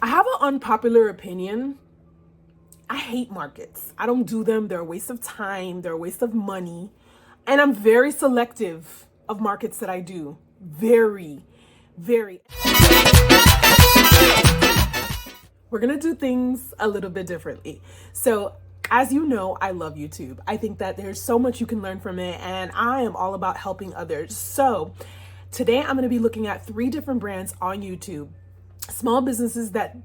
I have an unpopular opinion. I hate markets. I don't do them. They're a waste of time. They're a waste of money. And I'm very selective of markets that I do. Very, very. We're going to do things a little bit differently. So, as you know, I love YouTube. I think that there's so much you can learn from it, and I am all about helping others. So, today I'm going to be looking at 3 different brands on YouTube. Small businesses that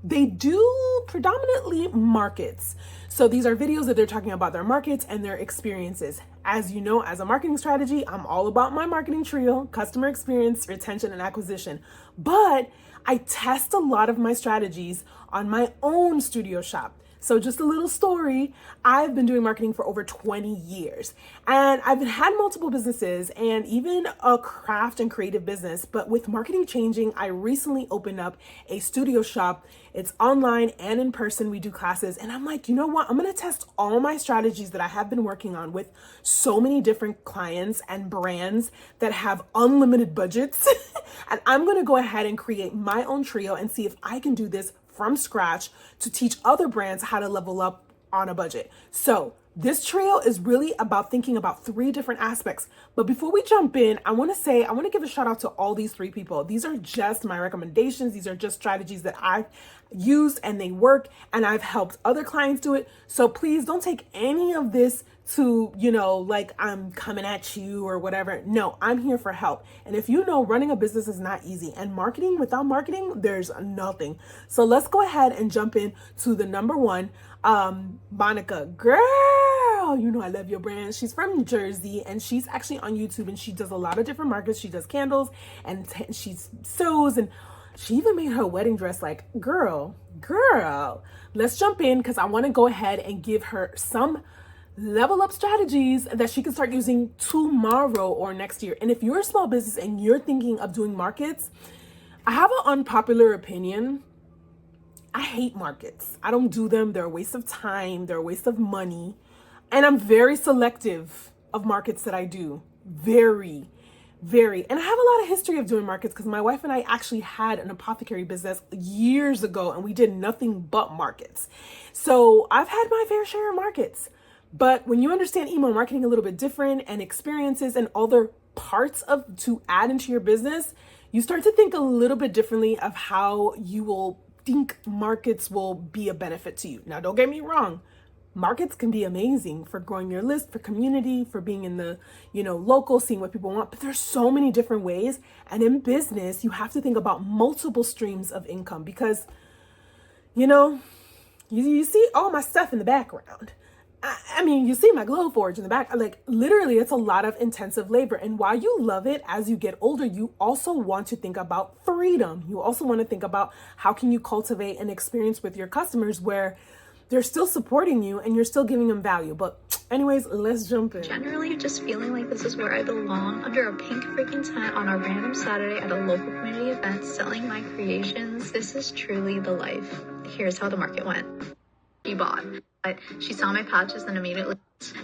they do predominantly markets. So these are videos that they're talking about their markets and their experiences. As you know, as a marketing strategy, I'm all about my marketing trio: customer experience, retention, and acquisition. But I test a lot of my strategies on my own studio shop. So just a little story, I've been doing marketing for over 20 years, and I've had multiple businesses and even a craft and creative business. But with marketing changing, I recently opened up a studio shop. It's online and in person. We do classes, and I'm like, you know what? I'm going to test all my strategies that I have been working on with so many different clients and brands that have unlimited budgets. And I'm going to go ahead and create my own trio and see if I can do this from scratch to teach other brands how to level up on a budget. So this trio is really about thinking about 3 different aspects. But before we jump in, I want to give a shout out to all these 3 people. These are just my recommendations. These are just strategies that I've used and they work, and I've helped other clients do it. So please don't take any of this to, like I'm coming at you or whatever. No, I'm here for help. And if you know, running a business is not easy, and marketing, without marketing, there's nothing. So let's go ahead and jump in to the number 1, Monica. Girl, I love your brand. She's from New Jersey, and she's actually on YouTube, and she does a lot of different markets. She does candles, and she sews, and she even made her wedding dress. Like, girl, let's jump in, because I want to go ahead and give her some level up strategies that she can start using tomorrow or next year. And if you're a small business and you're thinking of doing markets, I have an unpopular opinion. I hate markets. I don't do them. They're a waste of time. They're a waste of money. And I'm very selective of markets that I do. Very. And I have a lot of history of doing markets, because my wife and I actually had an apothecary business years ago, and we did nothing but markets. So I've had my fair share of markets. But when you understand email marketing a little bit different, and experiences and other parts to add into your business, you start to think a little bit differently of how you will think markets will be a benefit to you. Now, don't get me wrong. Markets can be amazing for growing your list, for community, for being in the, local, seeing what people want. But there's so many different ways. And in business, you have to think about multiple streams of income, because, you see all my stuff in the background. I mean, you see my glow forge in the back. Like, literally, it's a lot of intensive labor. And while you love it, as you get older, you also want to think about freedom. You also want to think about how can you cultivate an experience with your customers where they're still supporting you and you're still giving them value. But anyways, let's jump in. Generally, just feeling like this is where I belong, under a pink freaking tent on a random Saturday at a local community event, selling my creations. This is truly the life. Here's how the market went. She bought, but she saw my patches and immediately,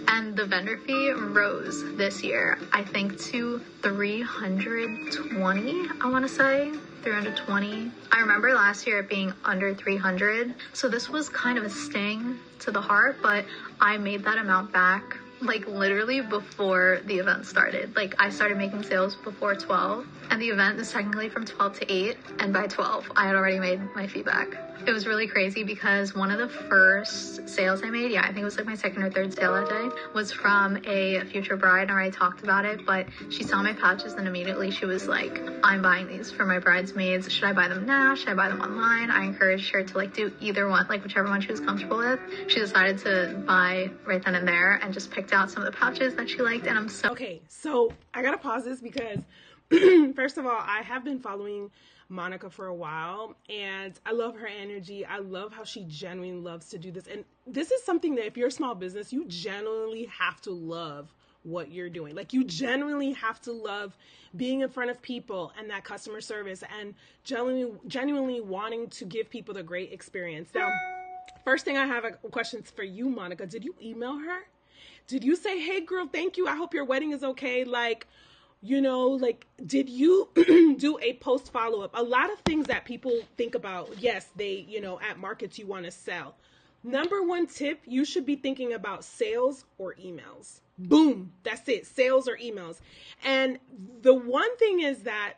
and the vendor fee rose this year, I think, to 320, I want to say. 320. I remember last year it being under 300. So this was kind of a sting to the heart, but I made that amount back like literally before the event started. Like, I started making sales before 12, and the event is technically from 12 to 8, and by 12 I had already made my fee back. It was really crazy, because one of the first sales I made, I think it was like my second or third sale that day, was from a future bride. I already talked about it, but she saw my patches and immediately she was like, I'm buying these for my bridesmaids. Should I buy them now? Should I buy them online? I encouraged her to do either one, whichever one she was comfortable with. She decided to buy right then and there, and just picked out some of the pouches that she liked, and I'm so... Okay, so I gotta pause this, because first of all, I have been following Monica for a while, and I love her energy. I love how she genuinely loves to do this. And this is something that if you're a small business, you genuinely have to love what you're doing. Like, you genuinely have to love being in front of people and that customer service, and genuinely wanting to give people the great experience. Now, first thing I have a questions for you, Monica. Did you email her? Did you say, hey girl, thank you, I hope your wedding is okay? Like, Like, did you do a post follow-up? A lot of things that people think about, yes, they, at markets you want to sell. Number one tip, you should be thinking about sales or emails. Boom, that's it, sales or emails. And the one thing is that,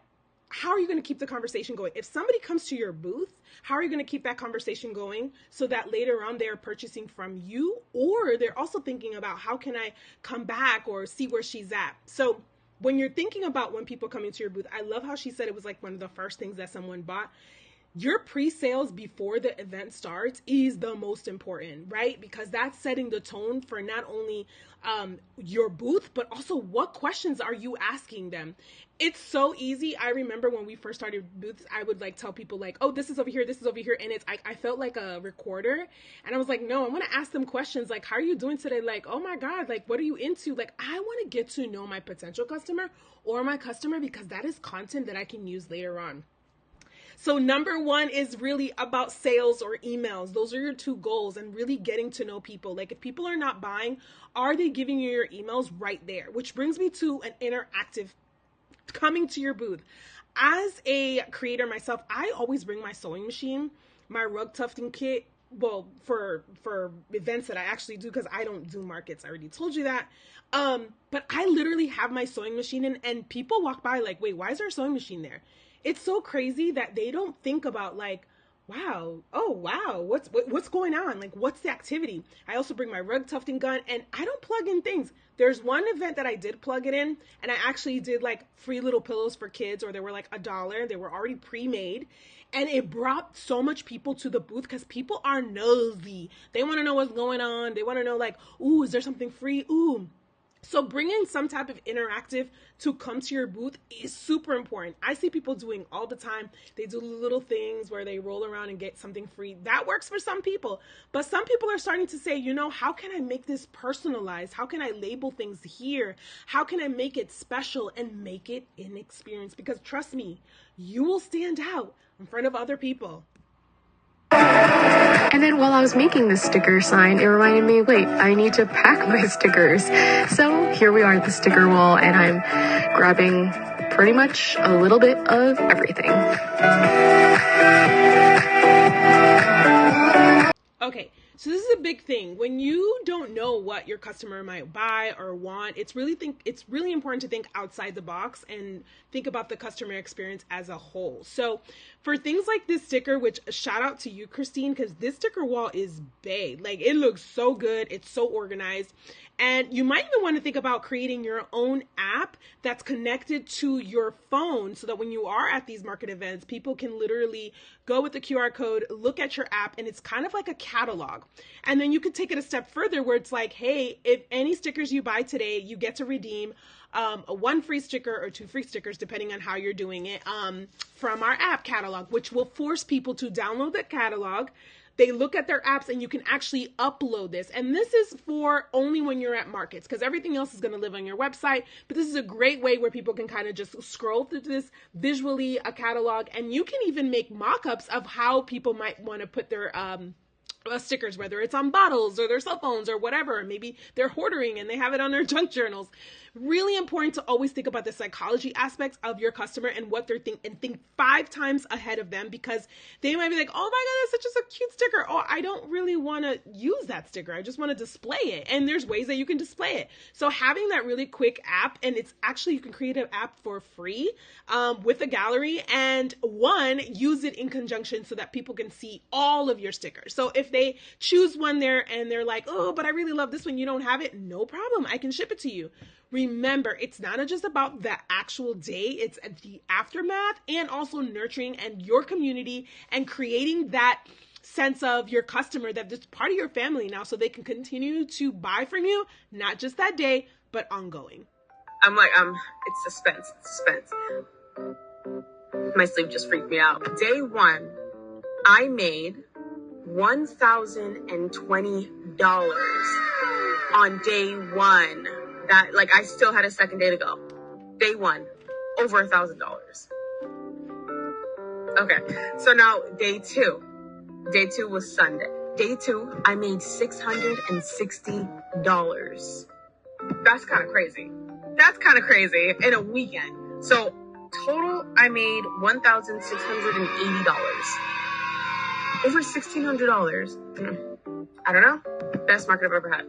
how are you going to keep the conversation going? If somebody comes to your booth, how are you going to keep that conversation going so that later on they're purchasing from you, or they're also thinking about how can I come back or see where she's at? So when you're thinking about when people come into your booth, I love how she said it was like one of the first things that someone bought. Your pre-sales before the event starts is the most important, right? Because that's setting the tone for not only your booth, but also what questions are you asking them. It's so easy. I remember when we first started booths, I would like tell people like, oh, this is over here, this is over here. And I felt like a recorder. And I was like, no, I want to ask them questions like, how are you doing today? Like, oh my God, like, what are you into? Like, I want to get to know my potential customer or my customer, because that is content that I can use later on. So number one is really about sales or emails. Those are your two goals, and really getting to know people. Like, if people are not buying, are they giving you your emails right there? Which brings me to an interactive coming to your booth. As a creator myself, I always bring my sewing machine, my rug tufting kit. Well, for events that I actually do, because I don't do markets. I already told you that. But I literally have my sewing machine in, and people walk by like, wait, why is there a sewing machine there? It's so crazy that they don't think about like, wow, oh wow, what's going on? Like, what's the activity? I also bring my rug tufting gun, and I don't plug in things. There's one event that I did plug it in, and I actually did like free little pillows for kids, or they were like $1. They were already pre-made. And it brought so much people to the booth because people are nosy. They want to know what's going on. They want to know like, ooh, is there something free? Ooh. So bringing some type of interactive to come to your booth is super important. I see people doing all the time. They do little things where they roll around and get something free. That works for some people. But some people are starting to say, how can I make this personalized? How can I label things here? How can I make it special and make it an experience? Because trust me, you will stand out in front of other people. And then while I was making this sticker sign, it reminded me, wait, I need to pack my stickers. So here we are at the sticker wall, and I'm grabbing pretty much a little bit of everything. Okay, so this is a big thing. When you don't know what your customer might buy or want, it's really important to think outside the box and think about the customer experience as a whole. So for things like this sticker, which shout out to you, Christine, because this sticker wall is bae. Like, it looks so good. It's so organized. And you might even want to think about creating your own app that's connected to your phone so that when you are at these market events, people can literally go with the QR code, look at your app, and it's kind of like a catalog. And then you could take it a step further where it's like, hey, if any stickers you buy today, you get to redeem one free sticker or 2 free stickers, depending on how you're doing it, from our app catalog, which will force people to download that catalog. They look at their apps, and you can actually upload this. And this is for only when you're at markets, because everything else is going to live on your website. But this is a great way where people can kind of just scroll through this visually, a catalog, and you can even make mock-ups of how people might want to put their stickers, whether it's on bottles or their cell phones or whatever. Maybe they're hoarding and they have it on their junk journals. Really important to always think about the psychology aspects of your customer and what they're thinking, and think 5 times ahead of them, because they might be like, oh my God, that's such a cute sticker. Oh, I don't really want to use that sticker. I just want to display it. And there's ways that you can display it. So having that really quick app, and it's actually, you can create an app for free with a gallery, and use it in conjunction so that people can see all of your stickers. So if they choose one there and they're like, oh, but I really love this one, you don't have it, no problem, I can ship it to you. Remember, it's not just about the actual day, it's the aftermath, and also nurturing and your community and creating that sense of your customer that it's part of your family now, so they can continue to buy from you, not just that day, but ongoing. It's suspense. My sleep just freaked me out. Day 1, I made $1,020 on day 1. That, like, I still had a second day to go. Day 1, over $1,000. Okay, so now day 2. Day 2 was Sunday. Day 2, I made $660. That's kind of crazy. that's kind of crazy in a weekend. So total, I made $1,680. Over $1,600. I don't know. Best market I've ever had.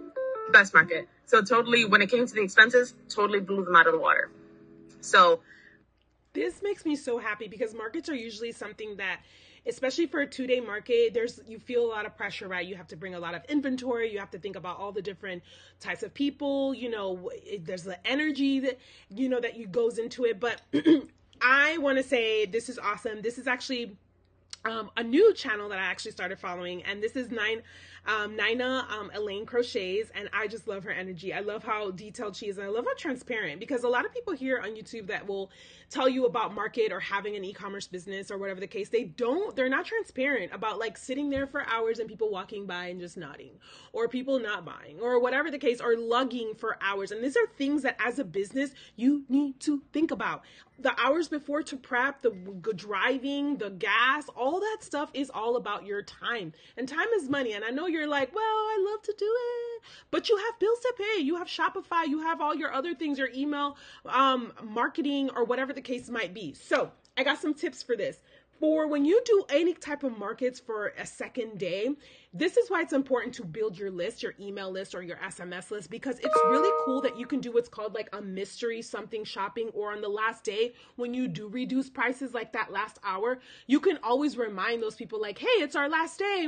Best market. So totally, when it came to the expenses, totally blew them out of the water. So this makes me so happy because markets are usually something that, especially for a 2-day market, you feel a lot of pressure, right? You have to bring a lot of inventory. You have to think about all the different types of people, there's the energy that, that goes into it. But I want to say this is awesome. This is actually a new channel that I actually started following, and this is Nina Elaine Crochets, and I just love her energy. I love how detailed she is, and I love how transparent, because a lot of people here on YouTube that will tell you about market or having an e-commerce business or whatever the case, they're not transparent about like sitting there for hours and people walking by and just nodding, or people not buying, or whatever the case, or lugging for hours. And these are things that as a business you need to think about. The hours before to prep, the driving, the gas, all that stuff is all about your time. And time is money. And I know you're like, well, I love to do it, but you have bills to pay. You have Shopify. You have all your other things, your email, marketing, or whatever the case might be. So I got some tips for this. For when you do any type of markets for a second day, this is why it's important to build your list, your email list or your SMS list, because it's really cool that you can do what's called like a mystery something shopping, or on the last day when you do reduce prices, like that last hour, you can always remind those people like, hey, it's our last day.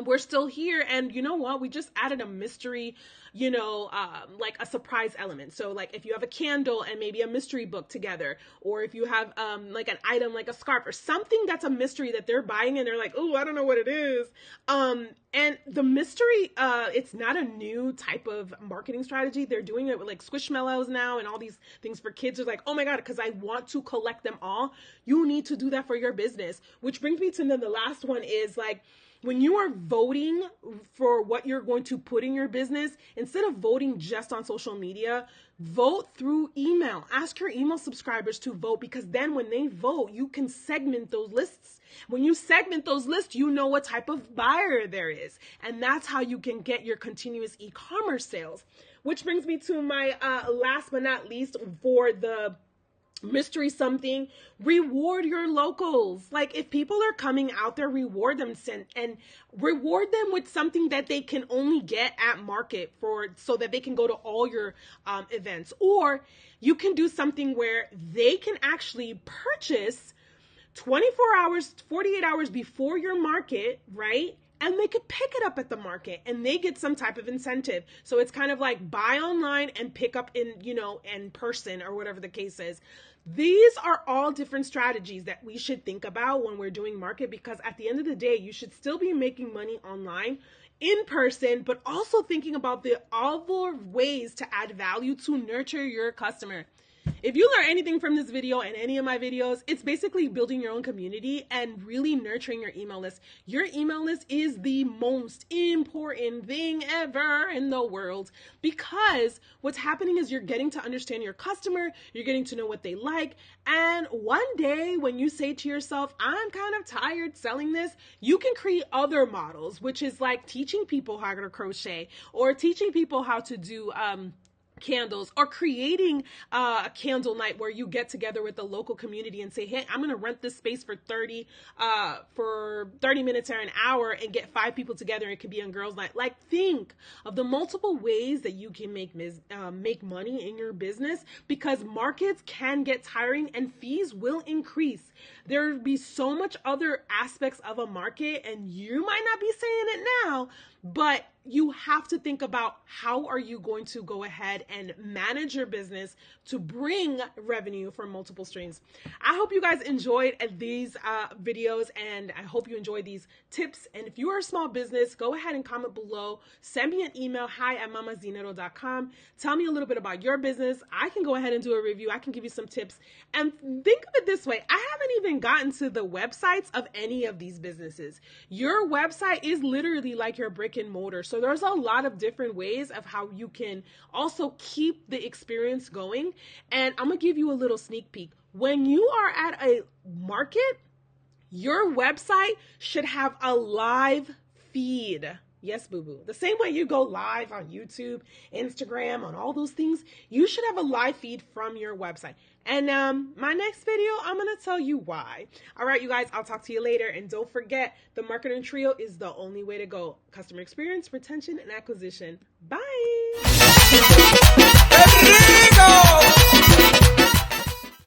We're still here, and you know what? We just added a mystery, like a surprise element. So like if you have a candle and maybe a mystery book together, or if you have like an item like a scarf or something that's a mystery that they're buying and they're like, oh, I don't know what it is. And the mystery, it's not a new type of marketing strategy. They're doing it with like Squishmallows now and all these things for kids. Are like, oh my God, because I want to collect them all. You need to do that for your business. Which brings me to the last one is like, when you are voting for what you're going to put in your business, instead of voting just on social media, vote through email. Ask your email subscribers to vote, because then when they vote, you can segment those lists. When you segment those lists, you know what type of buyer there is. And that's how you can get your continuous e-commerce sales. Which brings me to my last but not least for the mystery something, reward your locals. Like if people are coming out there, reward them and reward them with something that they can only get at market so that they can go to all your events. Or you can do something where they can actually purchase 24 hours, 48 hours before your market, right? And they could pick it up at the market and they get some type of incentive. So it's kind of like buy online and pick up in person or whatever the case is. These are all different strategies that we should think about when we're doing market, because at the end of the day, you should still be making money online, in person, but also thinking about the other ways to add value to nurture your customer. If you learn anything from this video and any of my videos, it's basically building your own community and really nurturing your email list. Your email list is the most important thing ever in the world, because what's happening is you're getting to understand your customer, you're getting to know what they like, and one day when you say to yourself, I'm kind of tired selling this, you can create other models, which is like teaching people how to crochet, or teaching people how to do candles, or creating a candle night where you get together with the local community and say, hey, I'm going to rent this space for 30 minutes or an hour and get 5 people together. It could be on girls' night. Like, think of the multiple ways that you can make money in your business, because markets can get tiring and fees will increase. There'll be so much other aspects of a market, and you might not be saying it now, but you have to think about how are you going to go ahead and manage your business to bring revenue from multiple streams. I hope you guys enjoyed these videos, and I hope you enjoyed these tips. And if you are a small business, go ahead and comment below. Send me an email, hi@mamasdinero.com. Tell me a little bit about your business. I can go ahead and do a review. I can give you some tips. And think of it this way. I haven't even gotten to the websites of any of these businesses. Your website is literally like your brick and mortar. So there's a lot of different ways of how you can also keep the experience going. And I'm going to give you a little sneak peek. When you are at a market, your website should have a live feed. Yes, boo-boo. The same way you go live on YouTube, Instagram, on all those things, you should have a live feed from your website. And my next video, I'm going to tell you why. All right, you guys, I'll talk to you later. And don't forget, the marketing trio is the only way to go. Customer experience, retention, and acquisition. Bye.